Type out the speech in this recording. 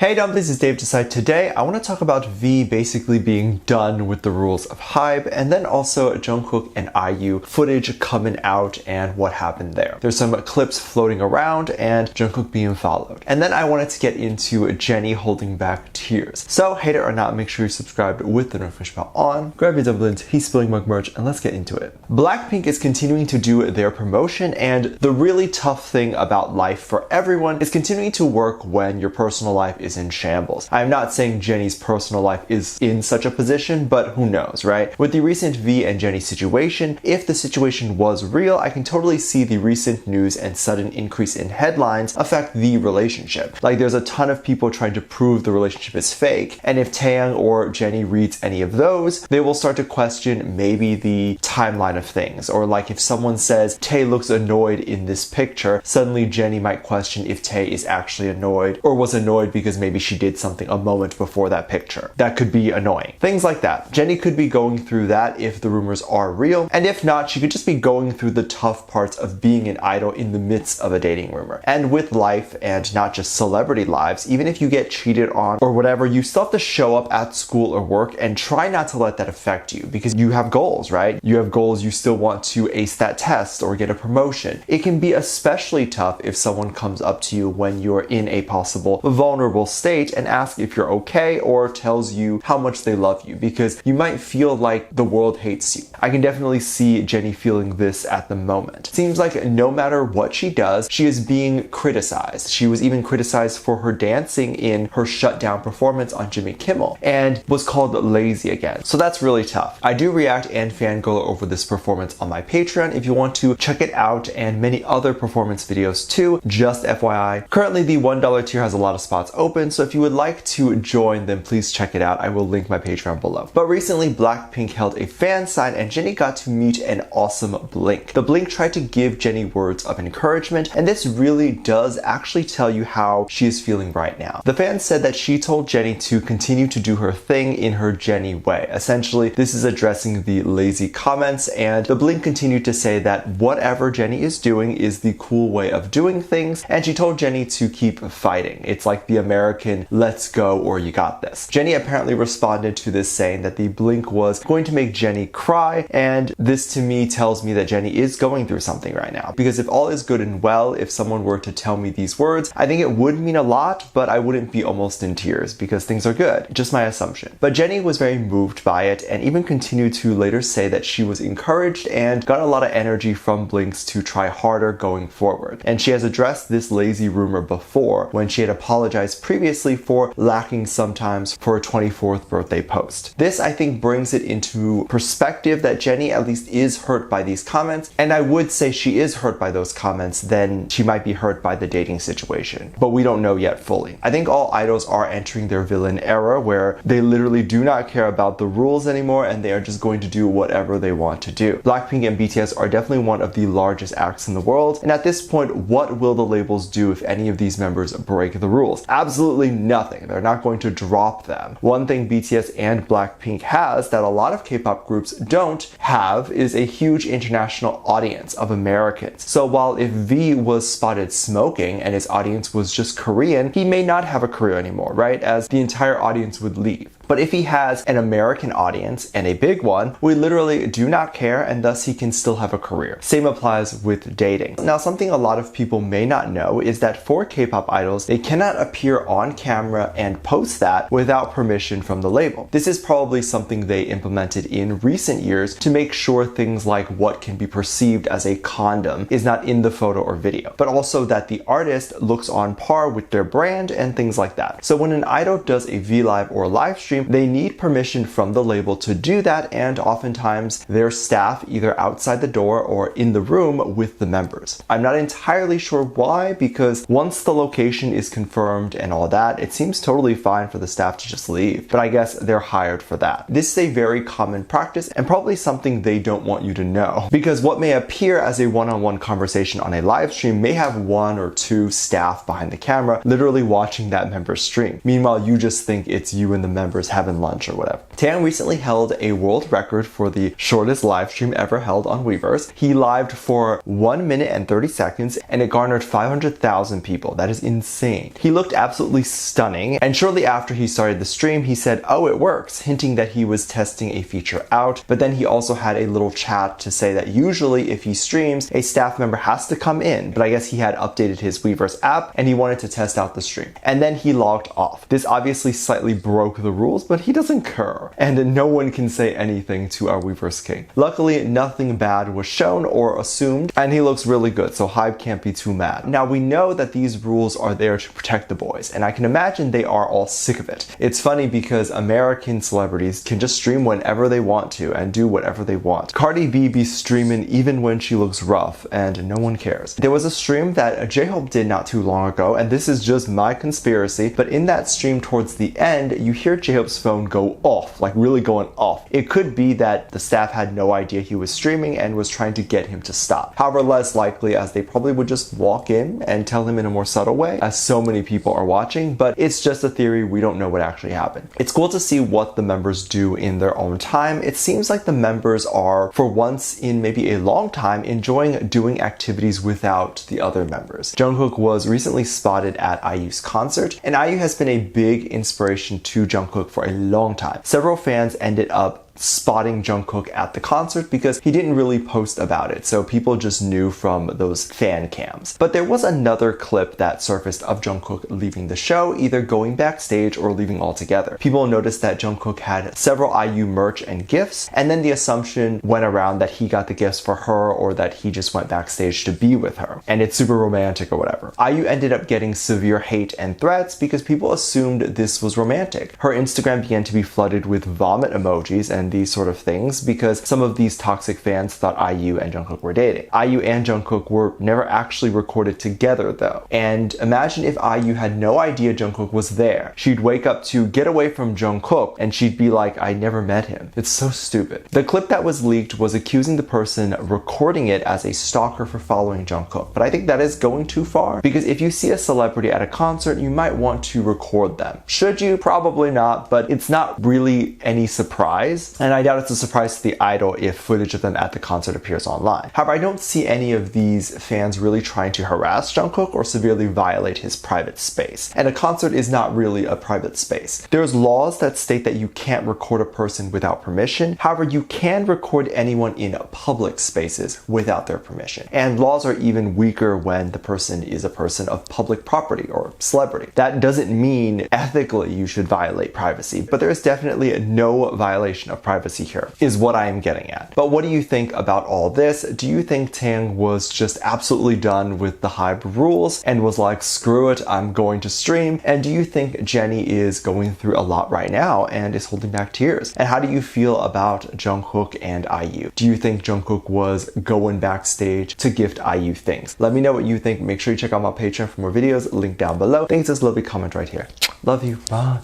Hey dumplings, it's Dave Decide. Today I want to talk about V basically being done with the rules of HYBE, and then also Jung Kook and IU footage coming out and what happened there. There's some clips floating around and Jung Kook being followed. And then I wanted to get into Jennie holding back tears. So hate it or not, make sure you're subscribed with the notification bell on. Grab your dumplings, he's spilling mug merch, and let's get into it. BLACKPINK is continuing to do their promotion, and the really tough thing about life for everyone is continuing to work when your personal life is in shambles. I'm not saying Jennie's personal life is in such a position, but who knows, right? With the recent V and Jennie situation, if the situation was real, I can totally see the recent news and sudden increase in headlines affect the relationship. Like, there's a ton of people trying to prove the relationship is fake, and if Taehyung or Jennie reads any of those, they will start to question maybe the timeline of things. Or like if someone says Tae looks annoyed in this picture, suddenly Jennie might question if Tae is actually annoyed or was annoyed because maybe she did something a moment before that picture. That could be annoying. Things like that. Jennie could be going through that if the rumors are real, and if not, she could just be going through the tough parts of being an idol in the midst of a dating rumor. And with life, and not just celebrity lives, even if you get cheated on or whatever, you still have to show up at school or work and try not to let that affect you, because you have goals, right? You have goals, you still want to ace that test or get a promotion. It can be especially tough if someone comes up to you when you're in a possible vulnerable state and asks if you're okay, or tells you how much they love you, because you might feel like the world hates you. I can definitely see Jennie feeling this at the moment. It seems like no matter what she does, she is being criticized. She was even criticized for her dancing in her shutdown performance on Jimmy Kimmel and was called lazy again. So that's really tough. I do react and fangirl over this performance on my Patreon if you want to check it out, and many other performance videos too, just FYI. Currently the $1 tier has a lot of spots open, so if you would like to join, then please check it out. I will link my Patreon below. But recently BLACKPINK held a fan sign and Jennie got to meet an awesome Blink. The Blink tried to give Jennie words of encouragement, and this really does actually tell you how she is feeling right now. The fan said that she told Jennie to continue to do her thing in her Jennie way. Essentially, this is addressing the lazy comments, and the Blink continued to say that whatever Jennie is doing is the cool way of doing things, and she told Jennie to keep fighting. It's like the American "let's go" or "you got this." Jennie apparently responded to this saying that the Blink was going to make Jennie cry, and this to me tells me that Jennie is going through something right now. Because if all is good and well, if someone were to tell me these words, I think it would mean a lot, but I wouldn't be almost in tears because things are good. Just my assumption. But Jennie was very moved by it, and even continued to later say that she was encouraged and got a lot of energy from Blinks to try harder going forward. And she has addressed this lazy rumor before, when she had apologized previously for lacking sometimes for a 24th birthday post. This, I think, brings it into perspective that Jennie at least is hurt by these comments, and I would say she is hurt by those comments, then she might be hurt by the dating situation. But we don't know yet fully. I think all idols are entering their villain era, where they literally do not care about the rules anymore and they are just going to do whatever they want to do. BLACKPINK and BTS are definitely one of the largest acts in the world, and at this point, what will the labels do if any of these members break the rules? Absolutely nothing. They're not going to drop them. One thing BTS and BLACKPINK has that a lot of K-pop groups don't have is a huge international audience of Americans. So while if V was spotted smoking and his audience was just Korean, he may not have a career anymore, right? As the entire audience would leave. But if he has an American audience, and a big one, we literally do not care, and thus he can still have a career. Same applies with dating. Now, something a lot of people may not know is that for K-pop idols, they cannot appear on camera and post that without permission from the label. This is probably something they implemented in recent years to make sure things like what can be perceived as a condom is not in the photo or video, but also that the artist looks on par with their brand and things like that. So when an idol does a V-Live or live stream, they need permission from the label to do that, and oftentimes their staff either outside the door or in the room with the members. I'm not entirely sure why, because once the location is confirmed and all that, it seems totally fine for the staff to just leave, but I guess they're hired for that. This is a very common practice and probably something they don't want you to know, because what may appear as a one-on-one conversation on a live stream may have one or two staff behind the camera literally watching that member stream. Meanwhile, you just think it's you and the member members having lunch or whatever. Taehyung recently held a world record for the shortest live stream ever held on Weverse. He lived for 1 minute and 30 seconds and it garnered 500,000 people. That is insane. He looked absolutely stunning, and shortly after he started the stream, he said, "Oh, it works," hinting that he was testing a feature out. But then he also had a little chat to say that usually if he streams, a staff member has to come in, but I guess he had updated his Weverse app and he wanted to test out the stream. And then he logged off. This obviously slightly broke the rules, but he doesn't care, and no one can say anything to our Weverse king. Luckily, nothing bad was shown or assumed, and he looks really good, so Hybe can't be too mad. Now, we know that these rules are there to protect the boys, and I can imagine they are all sick of it. It's funny because American celebrities can just stream whenever they want to and do whatever they want. Cardi B be streaming even when she looks rough, and no one cares. There was a stream that J-Hope did not too long ago, and this is just my conspiracy, but in that stream towards the end, you hear J-Hope's phone go off, like really going off. It could be that the staff had no idea he was streaming and was trying to get him to stop. However, less likely, as they probably would just walk in and tell him in a more subtle way, as so many people are watching, but it's just a theory. We don't know what actually happened. It's cool to see what the members do in their own time. It seems like the members are, for once in maybe a long time, enjoying doing activities without the other members. Jung Kook was recently spotted at IU's concert, and IU has been a big inspiration to Jung Kook for a long time. Several fans ended up spotting Jung Kook at the concert because he didn't really post about it, so people just knew from those fan cams. But there was another clip that surfaced of Jung Kook leaving the show, either going backstage or leaving altogether. People noticed that Jung Kook had several IU merch and gifts, and then the assumption went around that he got the gifts for her or that he just went backstage to be with her, and it's super romantic or whatever. IU ended up getting severe hate and threats because people assumed this was romantic. Her Instagram began to be flooded with vomit emojis and these sort of things because some of these toxic fans thought IU and Jung Kook were dating. IU and Jung Kook were never actually recorded together though. And imagine if IU had no idea Jung Kook was there. She'd wake up to get away from Jung Kook and she'd be like, "I never met him." It's so stupid. The clip that was leaked was accusing the person recording it as a stalker for following Jung Kook. But I think that is going too far because if you see a celebrity at a concert, you might want to record them. Should you? Probably not, but it's not really any surprise. And I doubt it's a surprise to the idol if footage of them at the concert appears online. However, I don't see any of these fans really trying to harass Jung Kook or severely violate his private space. And a concert is not really a private space. There's laws that state that you can't record a person without permission. However, you can record anyone in public spaces without their permission. And laws are even weaker when the person is a person of public property or celebrity. That doesn't mean ethically you should violate privacy, but there is definitely no violation of privacy here, is what I am getting at. But what do you think about all this? Do you think Taehyung was just absolutely done with the Hybe rules and was like, screw it, I'm going to stream? And do you think Jennie is going through a lot right now and is holding back tears? And how do you feel about Jung Kook and IU? Do you think Jung Kook was going backstage to gift IU things? Let me know what you think. Make sure you check out my Patreon for more videos, link down below. Thanks, this lovely comment right here. Love you. Bye.